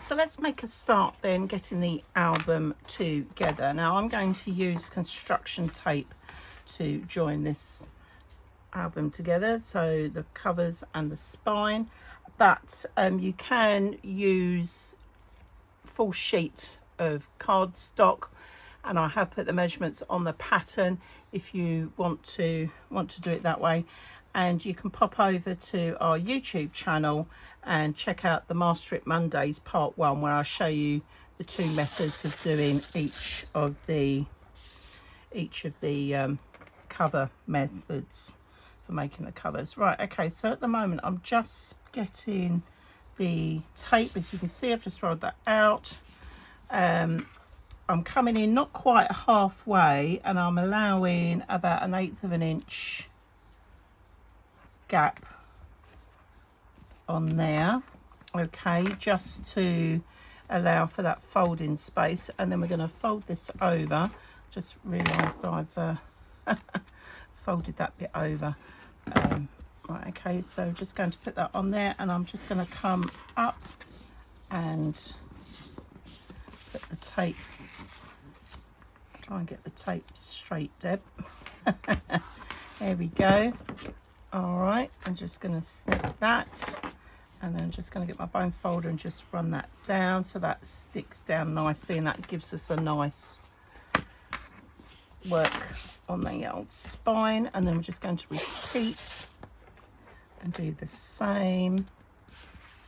so let's make a start then getting the album together. Now I'm going to use construction tape to join this album together, so the covers and the spine, but you can use full sheet of cardstock, and I have put the measurements on the pattern if you want to do it that way. And you can pop over to our YouTube channel and check out the Master It Mondays Part 1, where I show you the 2 methods of doing each of the cover methods for making the covers. Right, okay, so at the moment I'm just getting the tape. As you can see, I've just rolled that out. I'm coming in not quite halfway, and I'm allowing about 1/8 of an inch gap on there, okay, just to allow for that folding space. And then we're going to fold this over. Just realized I've folded that bit over. Right, okay, so just going to put that on there, and I'm just going to come up and put the tape, try and get the tape straight, Deb. There we go. All right, I'm just going to snip that, and then I'm just going to get my bone folder and just run that down so that sticks down nicely, and that gives us a nice work on the old spine. And then we're just going to repeat and do the same,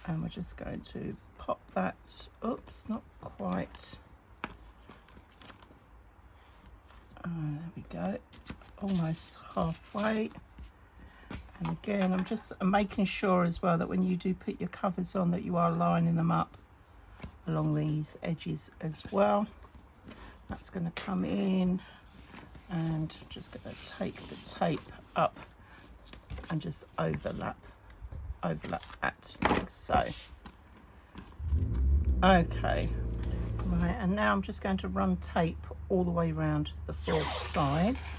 and we're just going to pop that, oops, not quite, there we go, almost halfway. And again, I'm just making sure as well that when you do put your covers on, that you are lining them up along these edges as well. That's going to come in, and just going to take the tape up and just overlap that like so. Okay, right, and now I'm just going to run tape all the way around the 4 sides.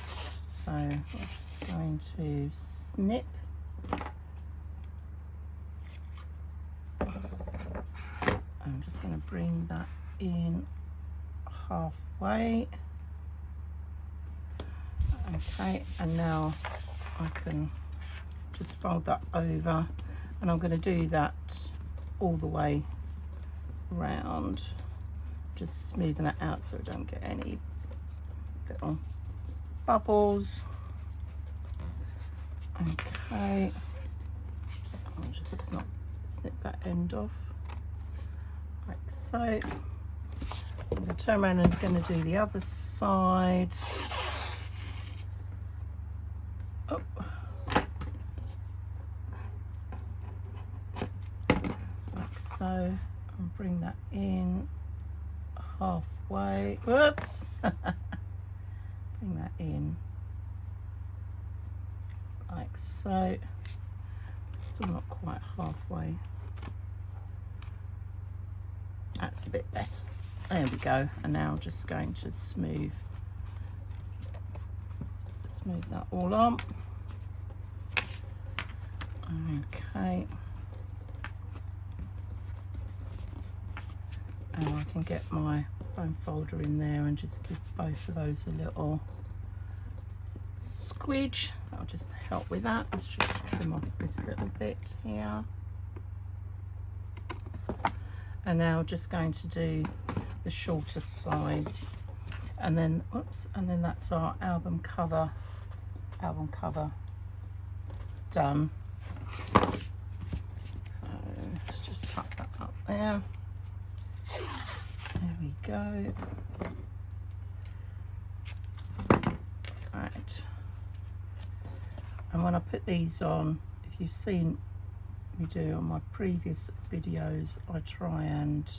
So I'm just going to snip, I'm just going to bring that in halfway. Okay, and now I can just fold that over, and I'm going to do that all the way round, just smoothing it out so I don't get any little bubbles. Okay, I'll just snip that end off like so. I'm going to turn around and going to do the other side. Oh. Like so, and bring that in halfway. Whoops! Bring that in like so. Still not quite halfway. That's a bit better. There we go. And now I'm just going to smooth that all on. Okay. And I can get my bone folder in there and just give both of those a little squidge. That'll just help with that. Let's just trim off this little bit here. And now just going to do the shorter sides, and then oops, and then that's our album cover done. So let's just tuck that up there. There we go. Right, and when I put these on, if you've seen me do on my previous videos, I try and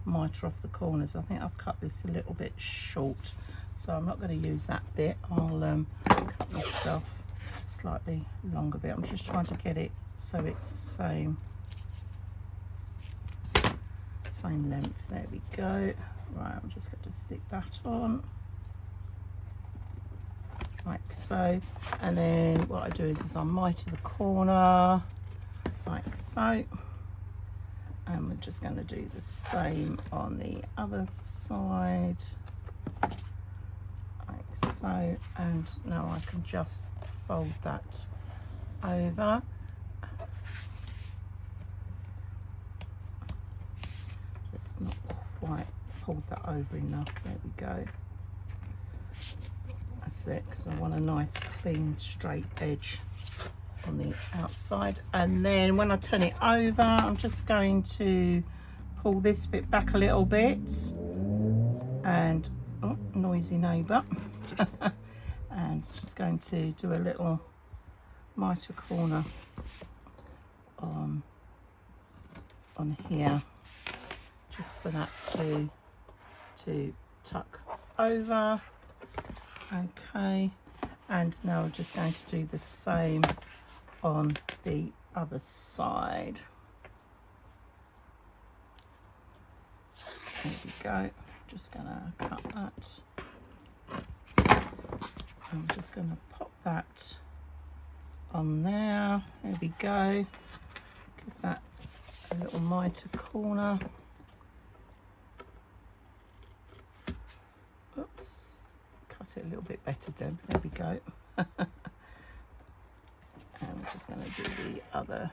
miter off the corners. I think I've cut this a little bit short, so I'm not going to use that bit. I'll cut myself a slightly longer bit. I'm just trying to get it so it's the same length. There we go. Right, I'm just going to stick that on like so, and then what I do is I miter the corner like so, And we're just going to do the same on the other side, like so. And now I can just fold that over. Just not quite pulled that over enough. There we go. That's it, because I want a nice clean straight edge on the outside. And then when I turn it over, I'm just going to pull this bit back a little bit, and oh, noisy neighbour. And just going to do a little mitre corner on here, just for that to tuck over. Okay, and now I'm just going to do the same on the other side. There we go. Just gonna cut that. I'm just gonna pop that on there. There we go. Give that a little mitre corner. Oops. Cut it a little bit better, Deb. There we go. And we're just going to do the other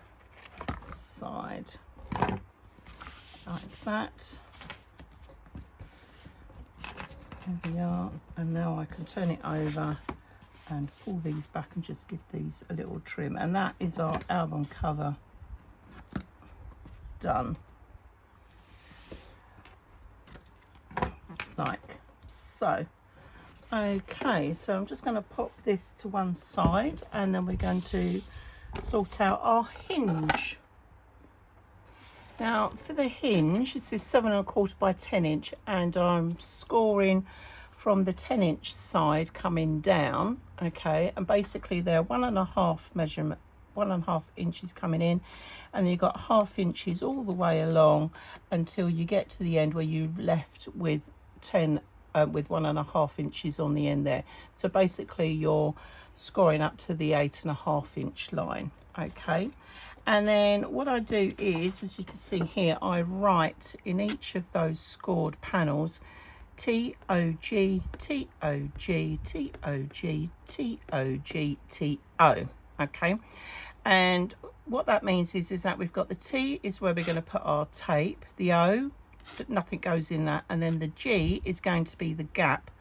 side like that. There we are. And now I can turn it over and pull these back and just give these a little trim. And that is our album cover done. Like so. Okay, so I'm just going to pop this to one side, and then we're going to sort out our hinge. Now for the hinge, this is 7 1/4 by 10 inch, and I'm scoring from the 10 inch side coming down. Okay, and basically they're 1.5 measurement, 1.5 inches coming in, and then you've got 1/2 inches all the way along until you get to the end where you've left with 1.5 inches on the end there. So basically you're scoring up to the 8.5 inch line. Okay, and then what I do is, as you can see here, I write in each of those scored panels T-O-G, T-O-G, T-O-G, T-O-G, T-O. Okay, and what that means is that we've got the T is where we're going to put our tape, the O, nothing goes in that, and then the G is going to be the gap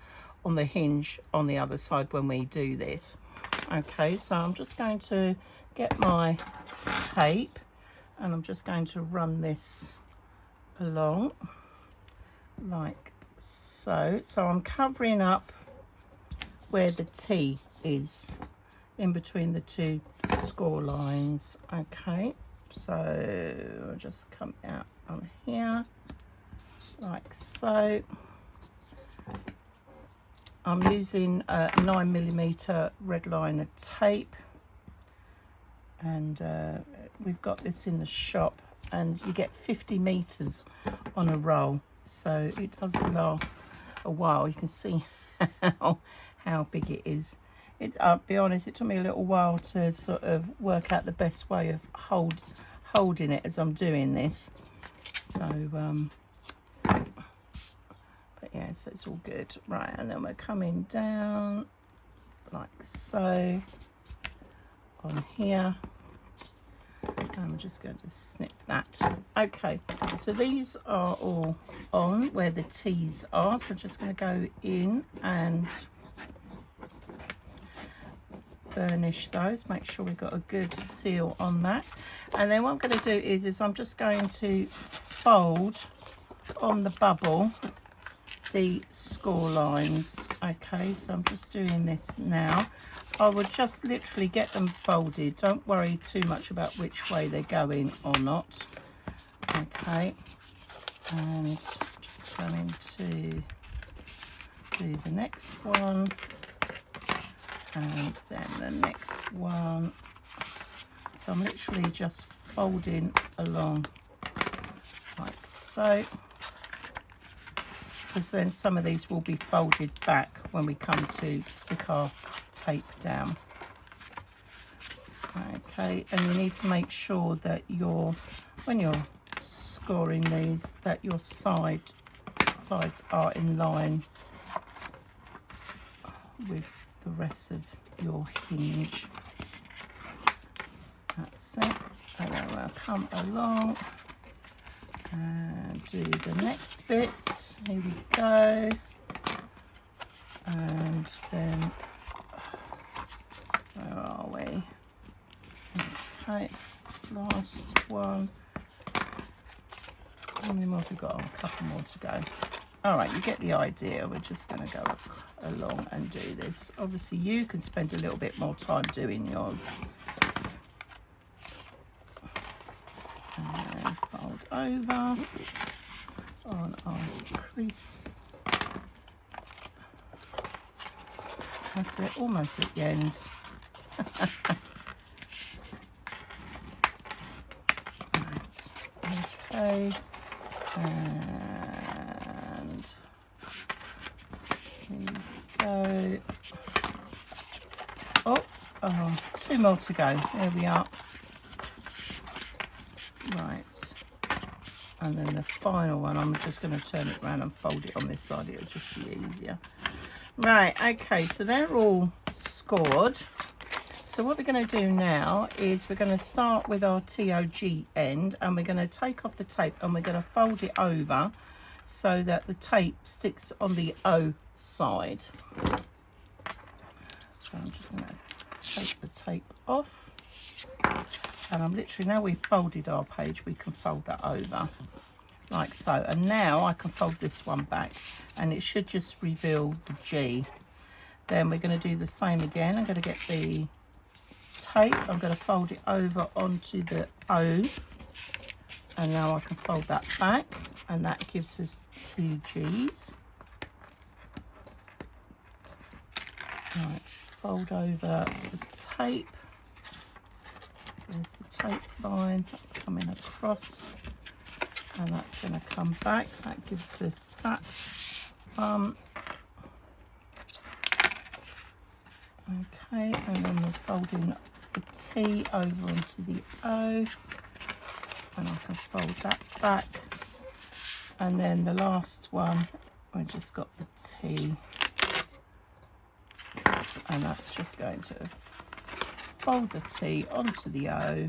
on the hinge on the other side when we do this. Okay, so I'm just going to get my tape, and I'm just going to run this along like so. So I'm covering up where the T is in between the two score lines. Okay, so I'll just come out on here like so. I'm using 9mm red liner tape, and we've got this in the shop, and you get 50 meters on a roll, so it does last a while. You can see how big it is. I'll be honest, it took me a little while to sort of work out the best way of holding it as I'm doing this. So but yeah, so it's all good. Right, and then we're coming down like so on here, and we're just going to snip that. Okay, so these are all on where the T's are, so I'm just going to go in and burnish those, make sure we've got a good seal on that. And then what I'm going to do is I'm just going to fold on the bubble the score lines. Okay, so I'm just doing this now. I would just literally get them folded, don't worry too much about which way they're going or not. Okay, and just going to do the next one, and then the next one. So I'm literally just folding along like so, because then some of these will be folded back when we come to stick our tape down. Okay, and you need to make sure that when you're scoring these that your sides are in line with the rest of your hinge. That's it. And then we'll come along and do the next bit. Here we go. And then, where are we? Okay, this last one. How many more have we got? Oh, a couple more to go. All right, you get the idea. We're just going to go along and do this. Obviously, you can spend a little bit more time doing yours. And fold over on our crease. That's it, almost at the end. Right, okay. And here we go. Oh, two more to go. There we are. Right. And then the final one, I'm just going to turn it around and fold it on this side. It'll just be easier. Right, okay, so they're all scored. So what we're going to do now is we're going to start with our TOG end, and we're going to take off the tape and we're going to fold it over so that the tape sticks on the O side. So I'm just going to take the tape off, and I'm literally, now we've folded our page, we can fold that over like so. And now I can fold this one back and it should just reveal the G. Then we're going to do the same again. I'm going to get the tape, I'm going to fold it over onto the O, and now I can fold that back, and that gives us two G's. Right, fold over the tape. So there's the tape line that's coming across, and that's going to come back. That gives us that. Okay, and then we're folding the T over into the O, and I can fold that back. And then the last one, I just got the T, and that's just going to fold the T onto the O,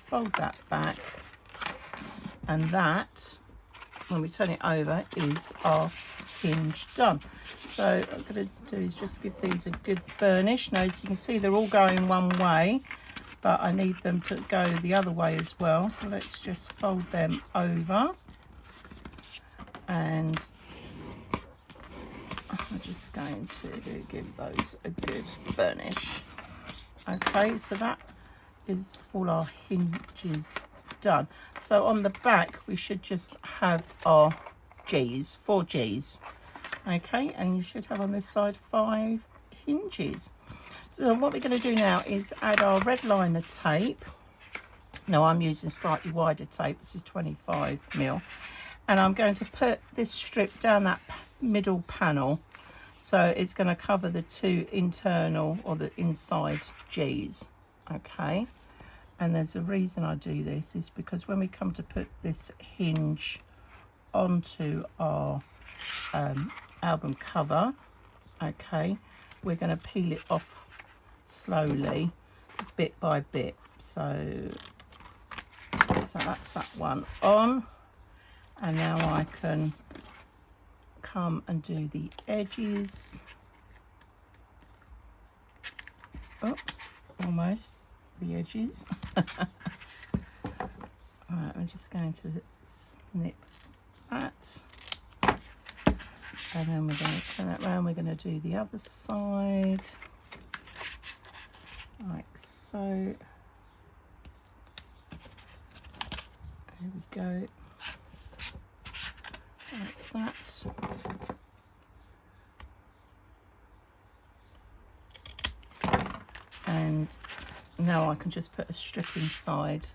fold that back, and that, when we turn it over, is our hinge done. So what I'm going to do is just give these a good burnish. Now, as you can see, they're all going one way, but I need them to go the other way as well. So let's just fold them over, and I'm just going to give those a good burnish. Okay, so that is all our hinges done. So on the back we should just have our G's, 4 G's. Okay, and you should have on this side 5 hinges. So what we're going to do now is add our red liner tape. Now I'm using slightly wider tape, this is 25mm, and I'm going to put this strip down that middle panel, so it's going to cover the 2 internal or the inside G's. Okay, and there's a reason I do this, is because when we come to put this hinge onto our album cover, okay, we're going to peel it off slowly, bit by bit. So that's that one on, and now I can come and do the edges. Oops, almost the edges. Alright, I'm just going to snip that, and then we're going to turn that around. We're going to do the other side like so. There we go, like that. And now I can just put a strip inside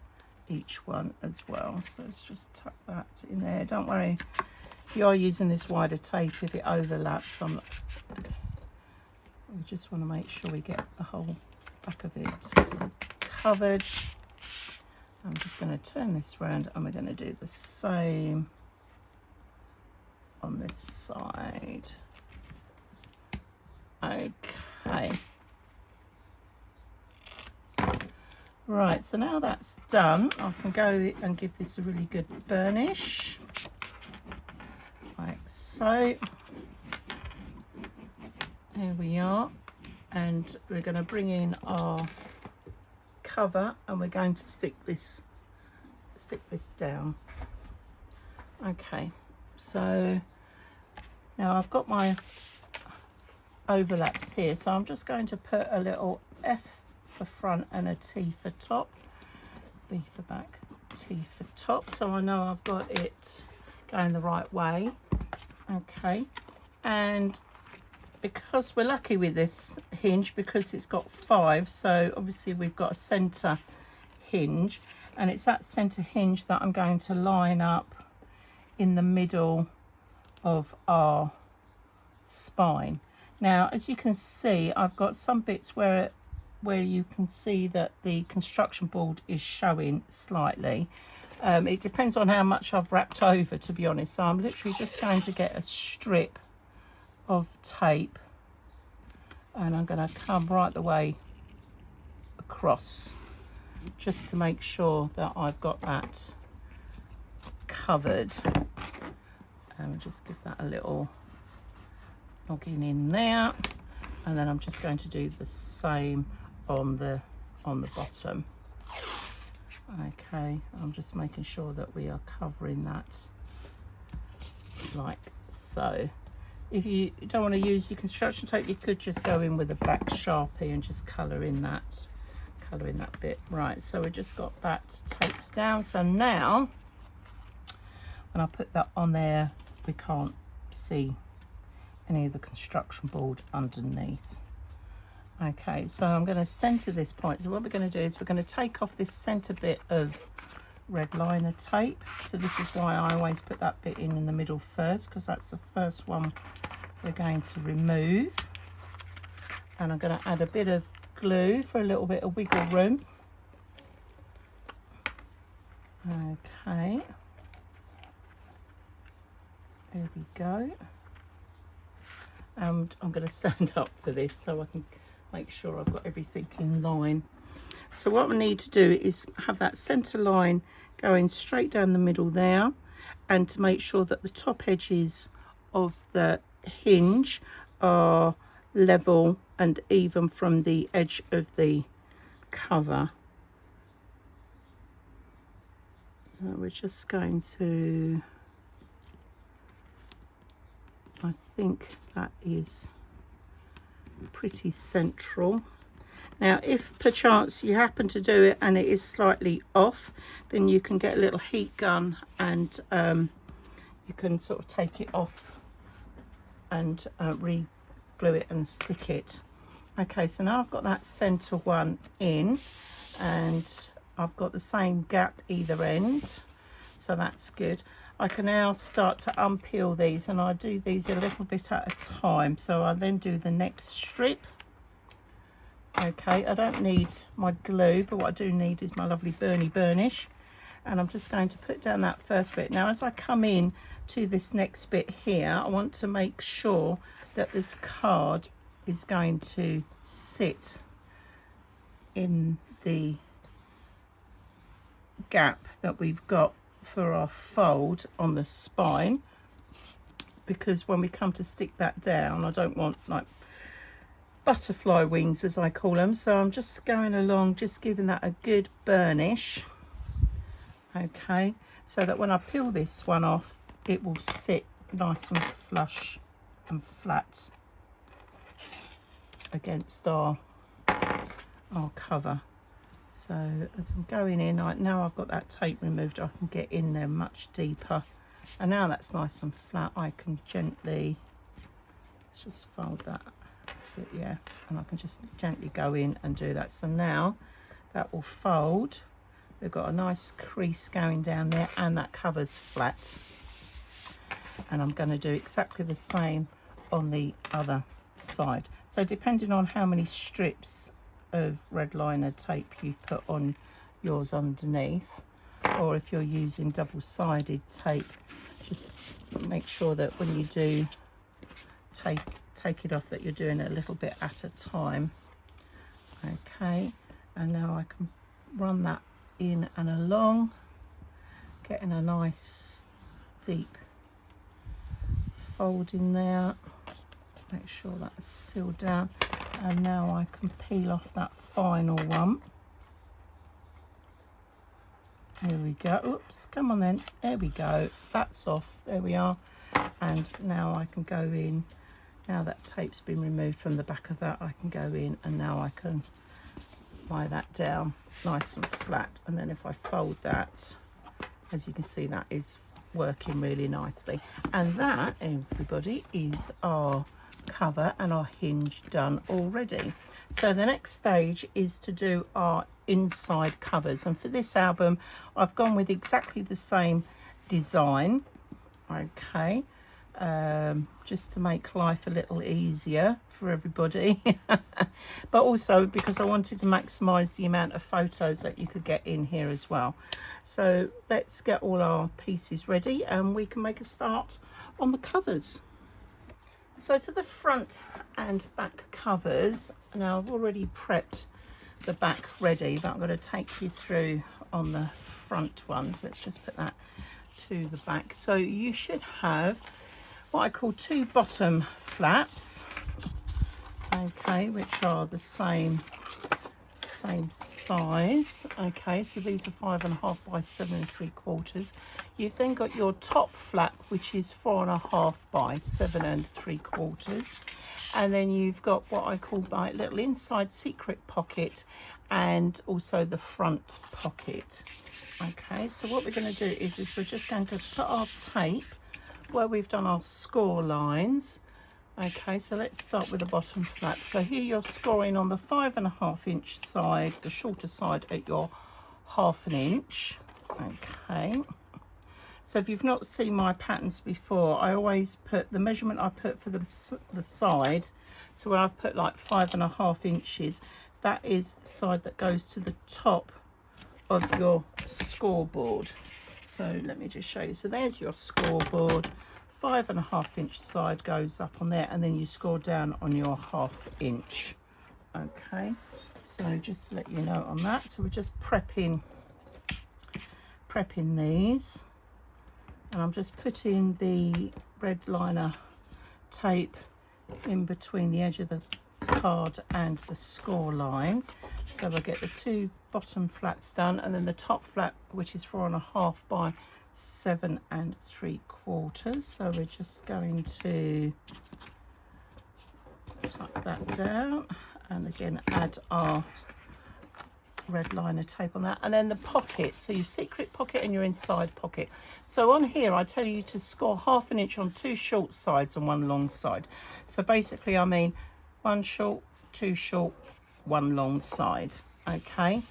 each one as well. So let's just tuck that in there. Don't worry if you are using this wider tape, if it overlaps, we just want to make sure we get the whole back of it covered. I'm just going to turn this round and we're going to do the same on this side. Okay. Right, so now that's done, I can go and give this a really good burnish, like so. Here we are, and we're going to bring in our cover and we're going to stick this down. Okay, so now I've got my overlaps here, so I'm just going to put a little F for front and a T for top, B for back, T for top, so I know I've got it going the right way. Okay, and because we're lucky with this hinge because it's got 5, so obviously we've got a center hinge, and it's that center hinge that I'm going to line up in the middle of our spine. Now, as you can see, I've got some bits where you can see that the construction board is showing slightly. It depends on how much I've wrapped over, to be honest. So I'm literally just going to get a strip of tape and I'm going to come right the way across just to make sure that I've got that covered. And just give that a little noggin in there, and then I'm just going to do the same on the bottom. Okay, I'm just making sure that we are covering that like so. If you don't want to use your construction tape, you could just go in with a black Sharpie and just colour in that bit. Right, so we just got that taped down, so now when I put that on there we can't see any of the construction board underneath. Okay, so I'm going to center this point. So what we're going to do is we're going to take off this center bit of red liner tape. So this is why I always put that bit in the middle first, because that's the first one we're going to remove. And I'm going to add a bit of glue for a little bit of wiggle room. Okay, there we go. And I'm going to stand up for this so I can make sure I've got everything in line. So what we need to do is have that center line going straight down the middle there, and to make sure that the top edges of the hinge are level and even from the edge of the cover. So we're just going to, I think that is pretty central. Now if perchance you happen to do it and it is slightly off, then you can get a little heat gun and you can sort of take it off and re-glue it and stick it. Okay, so now I've got that center one in and I've got the same gap either end, so that's good. I can now start to unpeel these, and I do these a little bit at a time. So I then do the next strip. Okay, I don't need my glue, but what I do need is my lovely burnish. And I'm just going to put down that first bit. Now as I come in to this next bit here, I want to make sure that this card is going to sit in the gap that we've got for our fold on the spine, because when we come to stick that down, I don't want like butterfly wings as I call them. So I'm just going along, just giving that a good burnish. Okay, so that when I peel this one off, it will sit nice and flush and flat against our cover. So as I'm going in, now I've got that tape removed, I can get in there much deeper. And now that's nice and flat, I can gently, let's just fold that, that's it, yeah. And I can just gently go in and do that. So now that will fold. We've got a nice crease going down there and that cover's flat. And I'm going to do exactly the same on the other side. So depending on how many strips of red liner tape you've put on yours underneath, or if you're using double-sided tape, just make sure that when you do take it off, that you're doing it a little bit at a time. Okay, and now I can run that in and along, getting a nice deep fold in there. Make sure that's sealed down, and now I can peel off that final one. Here we go. Oops, come on then. There we go. That's off. There we are. And now I can go in. Now that tape's been removed from the back of that, I can go in, and now I can lie that down nice and flat. And then if I fold that, as you can see, that is working really nicely. And that, everybody, is our cover and our hinge done already. So the next stage is to do our inside covers, and for this album I've gone with exactly the same design, okay, just to make life a little easier for everybody but also because I wanted to maximize the amount of photos that you could get in here as well. So let's get all our pieces ready and we can make a start on the covers. So for the front and back covers, now I've already prepped the back ready, but I'm going to take you through on the front ones. Let's just put that to the back. So you should have what I call two bottom flaps, okay, which are the same size. Okay, so these are 5.5 by 7 3/4. You've then got your top flap, which is 4.5 by 7 3/4, and then you've got what I call my little inside secret pocket and also the front pocket. Okay, so what we're going to do is we're just going to put our tape where we've done our score lines. Okay, so let's start with the bottom flap. So here you're scoring on the 5.5 inch side, the shorter side at your 1/2 inch. Okay, so if you've not seen my patterns before, I always put the measurement I put for the side. So where I've put like 5.5 inches, that is the side that goes to the top of your scoreboard. So let me just show you. So there's your scoreboard. 5.5 inch side goes up on there, and then you score down on your 1/2 inch. Okay, so just to let you know on that. So we're just prepping these, and I'm just putting the red liner tape in between the edge of the card and the score line. So I get the two bottom flaps done, and then the top flap, which is 4.5 by 7 3/4. So we're just going to tuck that down, and again add our red liner tape on that. And then the pocket, so your secret pocket and your inside pocket. So on here I tell you to score 1/2 inch on 2 short sides and 1 long side. So basically I mean 1 short, 2 short, 1 long side. Okay,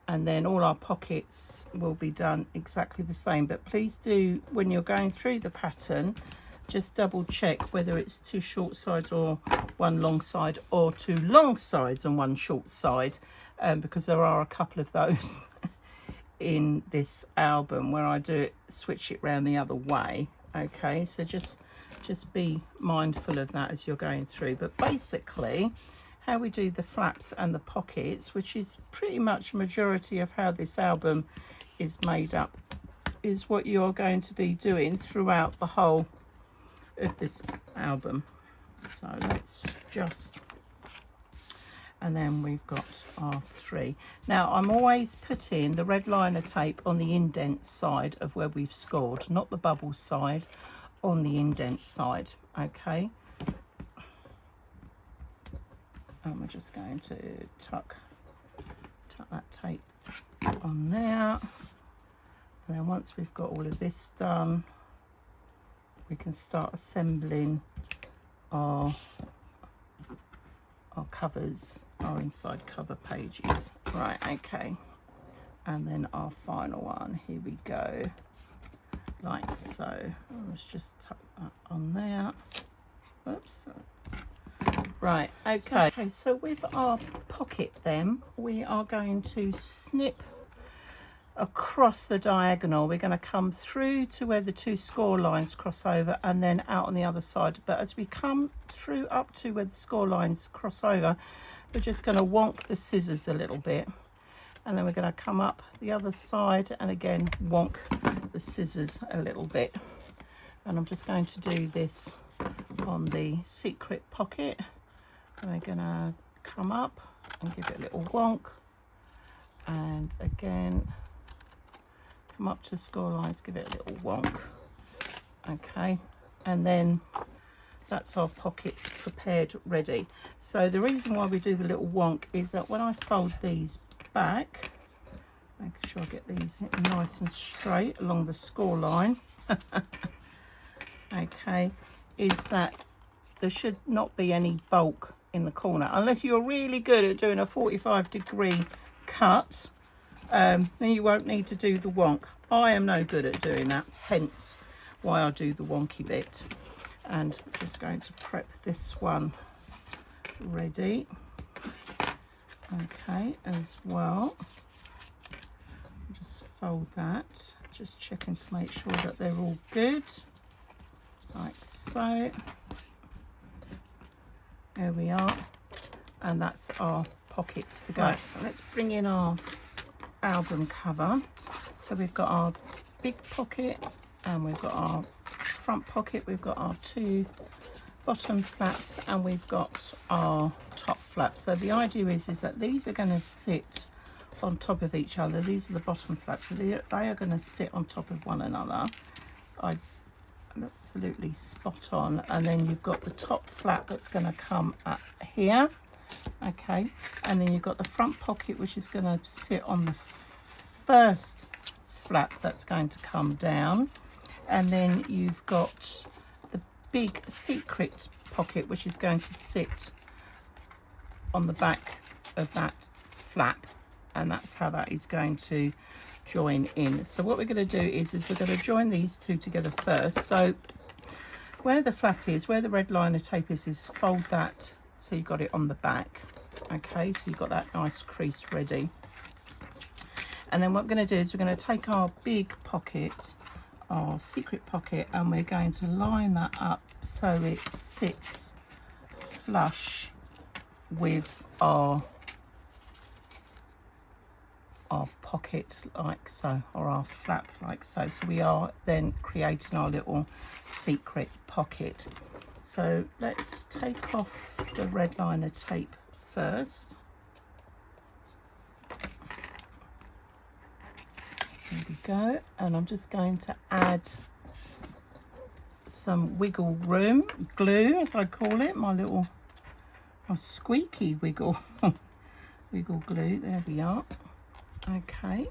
and then all our pockets will be done exactly the same. But please do, when you're going through the pattern, just double check whether it's 2 short sides or 1 long side, or 2 long sides and 1 short side, because there are a couple of those in this album where I do it, switch it round the other way. Okay, so just be mindful of that as you're going through. But basically how we do the flaps and the pockets, which is pretty much majority of how this album is made up, is what you're going to be doing throughout the whole of this album. So let's just, and then we've got our 3. Now I'm always putting the red liner tape on the indent side of where we've scored, not the bubble side, on the indent side. Okay, and we're just going to tuck that tape on there, and then once we've got all of this done, we can start assembling our covers, our inside cover pages. Right, okay, and then our final one, here we go, like so. Let's just tuck that on there. Oops. Right, okay, so with our pocket then, we are going to snip across the diagonal. We're going to come through to where the two score lines cross over and then out on the other side. But as we come through up to where the score lines cross over, we're just going to wonk the scissors a little bit, and then we're going to come up the other side and again wonk the scissors a little bit. And I'm just going to do this on the secret pocket. And we're going to come up and give it a little wonk, and again come up to the score lines, give it a little wonk. Okay, and then that's our pockets prepared, ready. So the reason why we do the little wonk is that when I fold these back, making sure I get these nice and straight along the score line, okay, is that there should not be any bulk in the corner, unless you're really good at doing a 45-degree cut. Then you won't need to do the wonk. I am no good at doing that, hence why I do the wonky bit. And I'm just going to prep this one ready, okay, as well. Just fold that, just checking to make sure that they're all good, like so. There we are, and that's our pockets to go. Right, so let's bring in our album cover. So we've got our big pocket and we've got our front pocket, we've got our two bottom flaps, and we've got our top flap. So the idea is that these are going to sit on top of each other. These are the bottom flaps, so they are going to sit on top of one another. I'm absolutely spot on. And then you've got the top flap that's going to come up here, okay, and then you've got the front pocket which is going to sit on the first flap that's going to come down, and then you've got the big secret pocket which is going to sit on the back of that flap, and that's how that is going to join in. So what we're going to do is we're going to join these two together first. So where the flap is, where the red liner tape is fold that so you've got it on the back, okay, so you've got that nice crease ready. And then what we're going to do is we're going to take our big pocket, our secret pocket, and we're going to line that up so it sits flush with our pocket like so, or our flap like so. So we are then creating our little secret pocket. So let's take off the red liner tape first. There we go, and I'm just going to add some wiggle room glue, as I call it, my squeaky wiggle wiggle glue. There we are. Okay,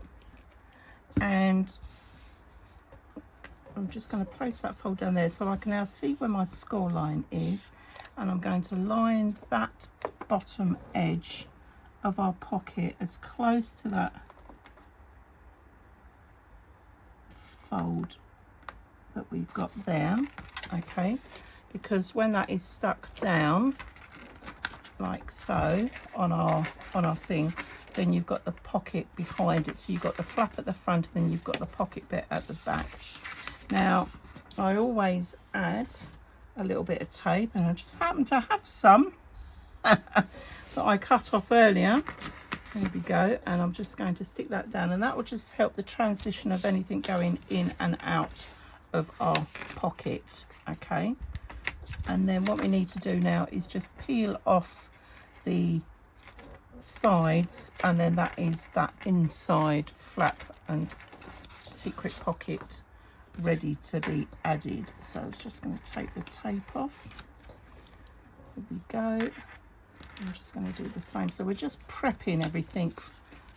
and I'm just going to place that fold down there so I can now see where my score line is, and I'm going to line that bottom edge of our pocket as close to that fold that we've got there, okay, because when that is stuck down like so on our thing, then you've got the pocket behind it. So you've got the flap at the front, and then you've got the pocket bit at the back. Now I always add a little bit of tape, and I just happen to have some that I cut off earlier. There we go, and I'm just going to stick that down, and that will just help the transition of anything going in and out of our pocket, okay. And then what we need to do now is just peel off the sides, and then that is that inside flap and secret pocket ready to be added. So I'm just going to take the tape off. There we go. I'm just going to do the same. So we're just prepping everything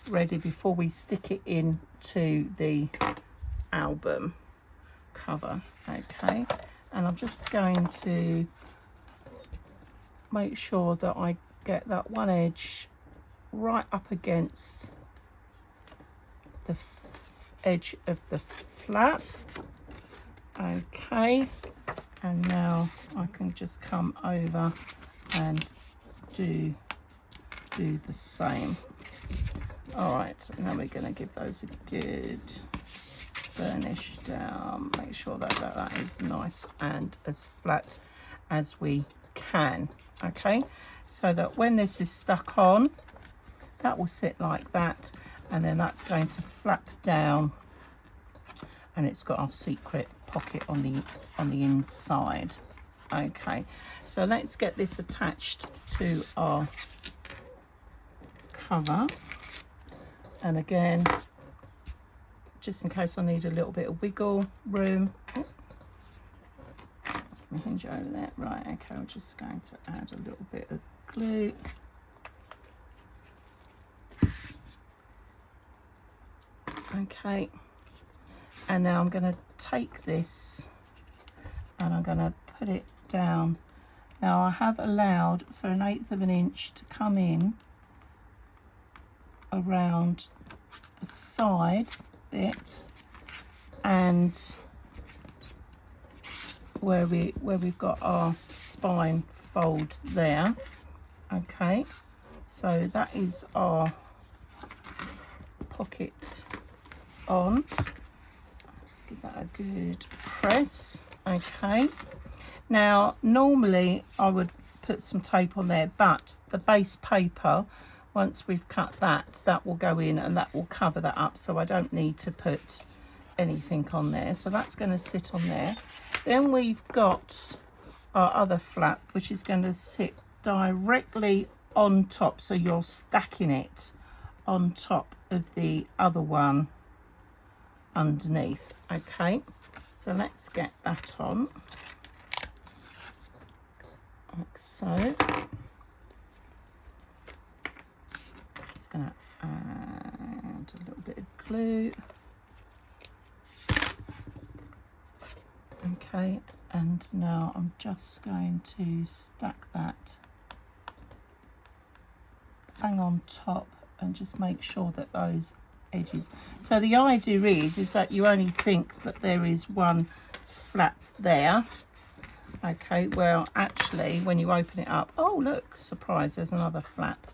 ready before we stick it into the album cover, okay. And I'm just going to make sure that I get that one edge right up against the edge of the flap, okay. And now I can just come over and do do the same. All right, now we're going to give those a good burnish down. Make sure that that is nice and as flat as we can. Okay, so that when this is stuck on, that will sit like that, and then that's going to flap down, and it's got our secret pocket on the inside. Okay, so let's get this attached to our cover. And again, just in case I need a little bit of wiggle room, my hinge over there. Right, okay, I'm just going to add a little bit of glue. Okay, and now I'm going to take this and I'm going to put it down. Now I have allowed for 1/8 of an inch to come in around the side bit and where we've got our spine fold there. Okay, so that is our pocket on. Just give that a good press. Okay, now normally I would put some tape on there, but the base paper, once we've cut that, that will go in and that will cover that up, so I don't need to put anything on there. So that's going to sit on there. Then we've got our other flap, which is going to sit directly on top, so you're stacking it on top of the other one underneath. Okay, so let's get that on like so. Just gonna add a little bit of glue. Okay, and now I'm just going to stack that bang on top and just make sure that those edges. So the idea is that you only think that there is one flap there. Okay, well actually when you open it up, oh look, surprise, there's another flap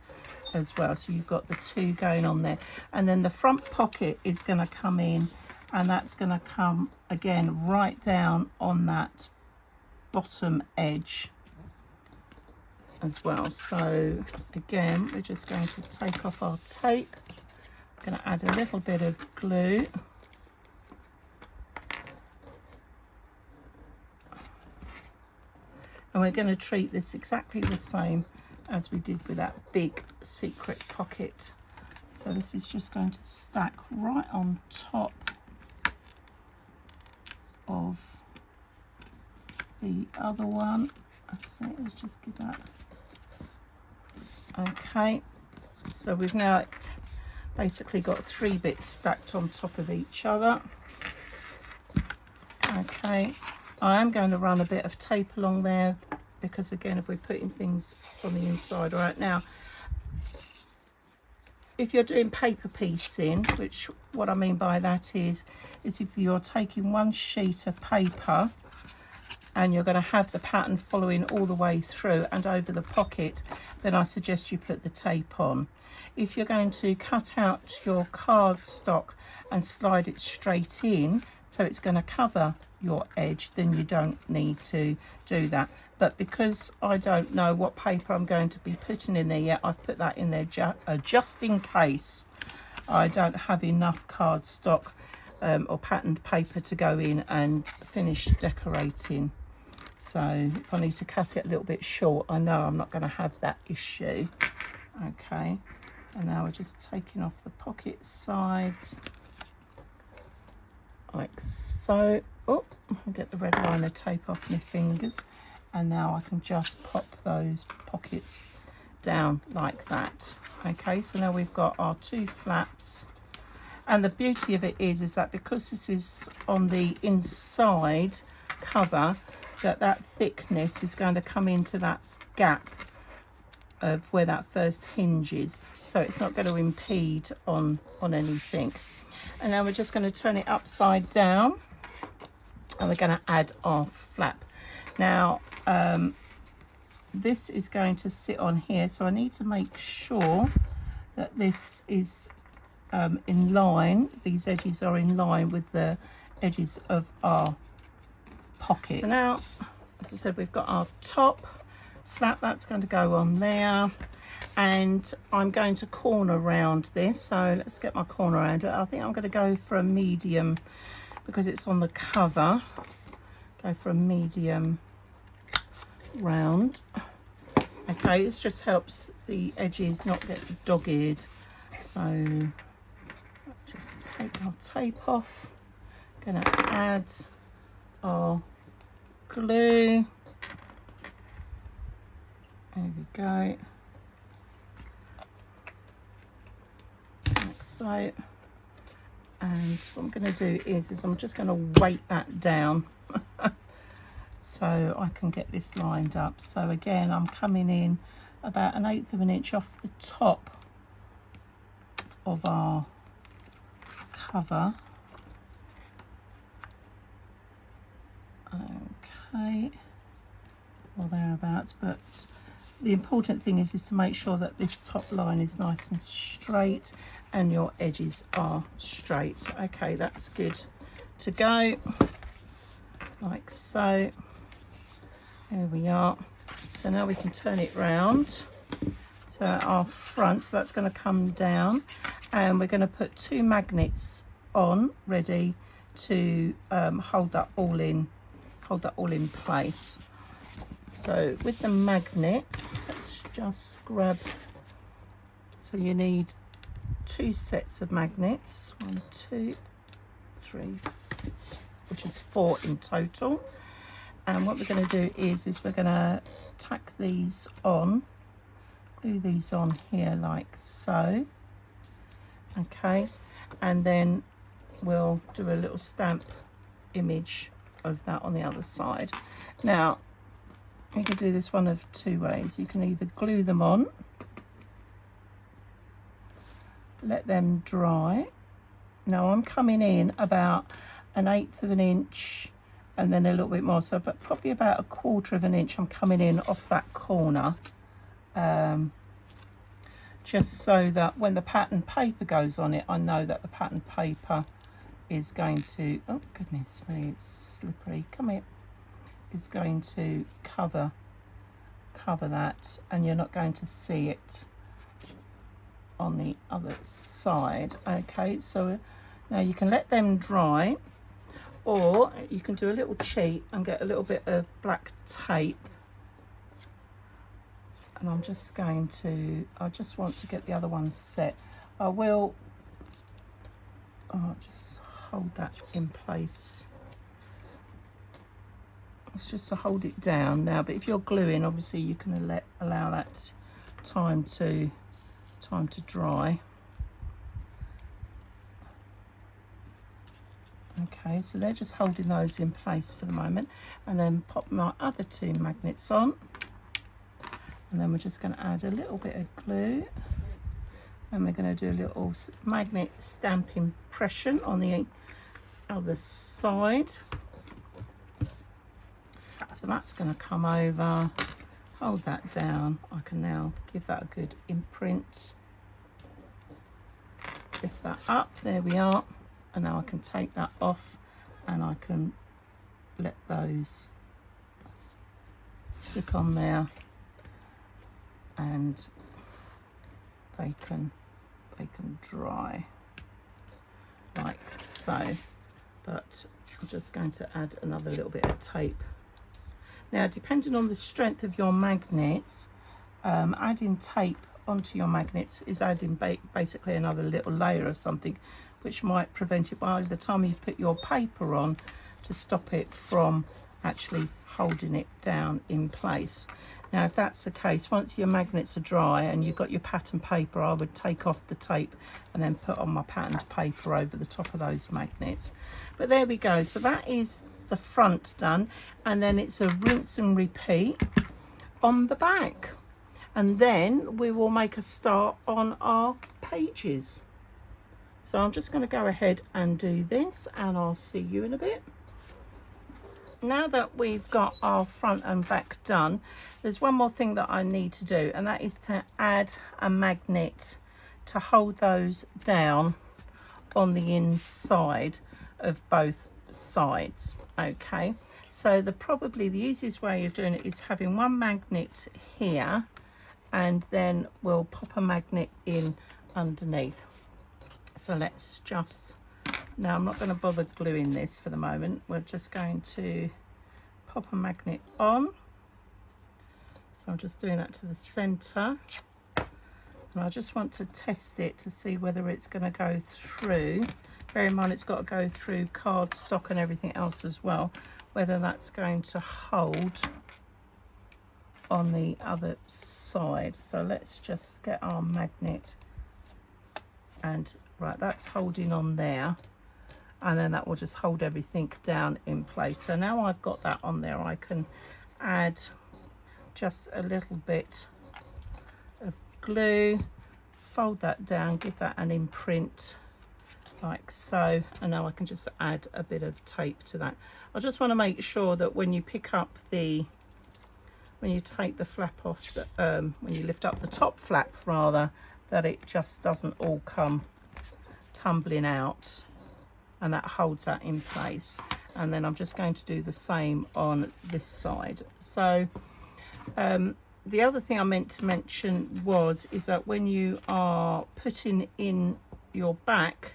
as well. So you've got the two going on there, and then the front pocket is going to come in, and that's going to come again right down on that bottom edge as well. So again, we're just going to take off our tape. I'm going to add a little bit of glue. And we're going to treat this exactly the same as we did with that big secret pocket. So this is just going to stack right on top of the other one. Let's just give that. Okay, so we've now basically got 3 bits stacked on top of each other. Okay, I am going to run a bit of tape along there because again, if we're putting things on the inside right now, if you're doing paper piecing, which what I mean by that is if you're taking one sheet of paper and you're going to have the pattern following all the way through and over the pocket, then I suggest you put the tape on. If you're going to cut out your cardstock and slide it straight in, so it's going to cover your edge, then you don't need to do that. But because I don't know what paper I'm going to be putting in there yet, I've put that in there just in case I don't have enough cardstock or patterned paper to go in and finish decorating. So if I need to cut it a little bit short, I know I'm not going to have that issue. Okay, and now we're just taking off the pocket sides like so. Oh, I'll get the red liner tape off my fingers, and now I can just pop those pockets down like that. Okay, so now we've got our 2 flaps, and the beauty of it is that because this is on the inside cover, that thickness is going to come into that gap of where that first hinge is, so it's not going to impede on anything. And now we're just going to turn it upside down, and we're going to add our flap. Now this is going to sit on here, so I need to make sure that this is in line, these edges are in line with the edges of our pocket. So now, as I said, we've got our top flap, that's going to go on there, and I'm going to corner round this. So let's get my corner around it. I think I'm going to go for a medium because it's on the cover. Go for a medium round. Okay, this just helps the edges not get dog-eared. So just take our tape off. Gonna add our glue. There we go. Like so. And what I'm going to do is I'm just going to weight that down so I can get this lined up. So again, I'm coming in about 1/8 of an inch off the top of our cover. Okay, or thereabouts, but the important thing is to make sure that this top line is nice and straight and your edges are straight. Okay, that's good to go, like so. There we are. So now we can turn it round. So our front, so that's going to come down, and we're going to put 2 magnets on, ready to hold that all in place. So with the magnets, let's just grab, so you need 2 sets of magnets, 1, 2, 3, which is 4 in total. And what we're going to do is we're going to tack these on, glue these on here like so. Okay, and then we'll do a little stamp image of that on the other side. Now you can do this one of 2 ways. You can either glue them on, let them dry. Now I'm coming in about 1/8 of an inch and then a little bit more, so but probably about 1/4 of an inch I'm coming in off that corner, just so that when the pattern paper goes on it, I know that the pattern paper is going to, oh goodness me, it's slippery, come here, is going to cover that, and you're not going to see it on the other side. Okay, so now you can let them dry, or you can do a little cheat and get a little bit of black tape, and I'm just going to, I just want to get the other one set. I will, I'll just hold that in place. It's just to hold it down now, but if you're gluing, obviously you can allow that time to dry. Okay, so they're just holding those in place for the moment, and then pop my other 2 magnets on, and then we're just going to add a little bit of glue, and we're going to do a little magnet stamp impression on the other side. So that's going to come over, hold that down. I can now give that a good imprint, lift that up, there we are. And now I can take that off, and I can let those stick on there, and they can dry like so. But I'm just going to add another little bit of tape. Now, depending on the strength of your magnets, adding tape onto your magnets is adding basically another little layer of something, which might prevent it by the time you put your paper on, to stop it from actually holding it down in place. Now, if that's the case, once your magnets are dry and you've got your pattern paper, I would take off the tape and then put on my patterned paper over the top of those magnets. But there we go. So that is the front done, and then it's a rinse and repeat on the back, and then we will make a start on our pages. So I'm just going to go ahead and do this, and I'll see you in a bit. now that we've got our front and back done, there's one more thing that I need to do, and that is to add a magnet to hold those down on the inside of both sides. Okay, so probably the easiest way of doing it is having one magnet here, and then we'll pop a magnet in underneath. So let's just, now I'm not going to bother gluing this for the moment, we're just going to pop a magnet on. So I'm just doing that to the center, and I just want to test it to see whether it's going to go through. Bear in mind it's got to go through cardstock and everything else as well, whether that's going to hold on the other side. So let's just get our magnet, and right, that's holding on there, and then that will just hold everything down in place. So now I've got that on there, I can add just a little bit of glue, fold that down, give that an imprint like so, and now I can just add a bit of tape to that. I just want to make sure that when you pick up the, when you take the flap off, when you lift up the top flap rather, that it just doesn't all come tumbling out, and that holds that in place. And then I'm just going to do the same on this side. So the other thing I meant to mention is that when you are putting in your back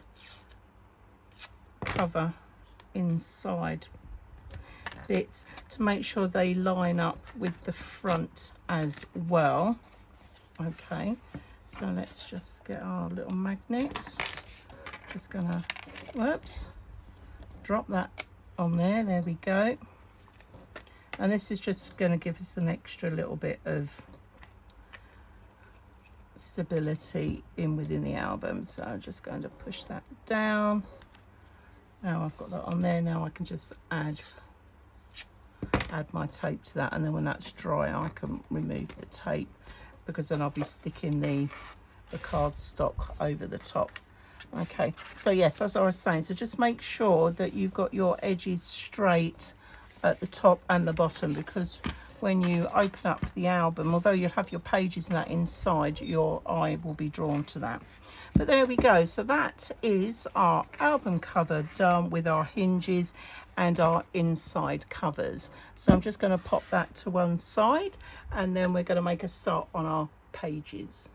cover inside bits, to make sure they line up with the front as well. Okay, so let's just get our little magnets. Just gonna, whoops, drop that on there. There we go. And this is just going to give us an extra little bit of stability in within the album. So I'm just going to push that down. Now I've got that on there. Now I can just add my tape to that, and then when that's dry I can remove the tape, because then I'll be sticking the cardstock over the top. Okay, so yes, as I was saying, so just make sure that you've got your edges straight at the top and the bottom, because when you open up the album, although you have your pages and that inside, your eye will be drawn to that. But there we go. So that is our album cover done with our hinges and our inside covers. So I'm just going to pop that to one side, and then we're going to make a start on our pages.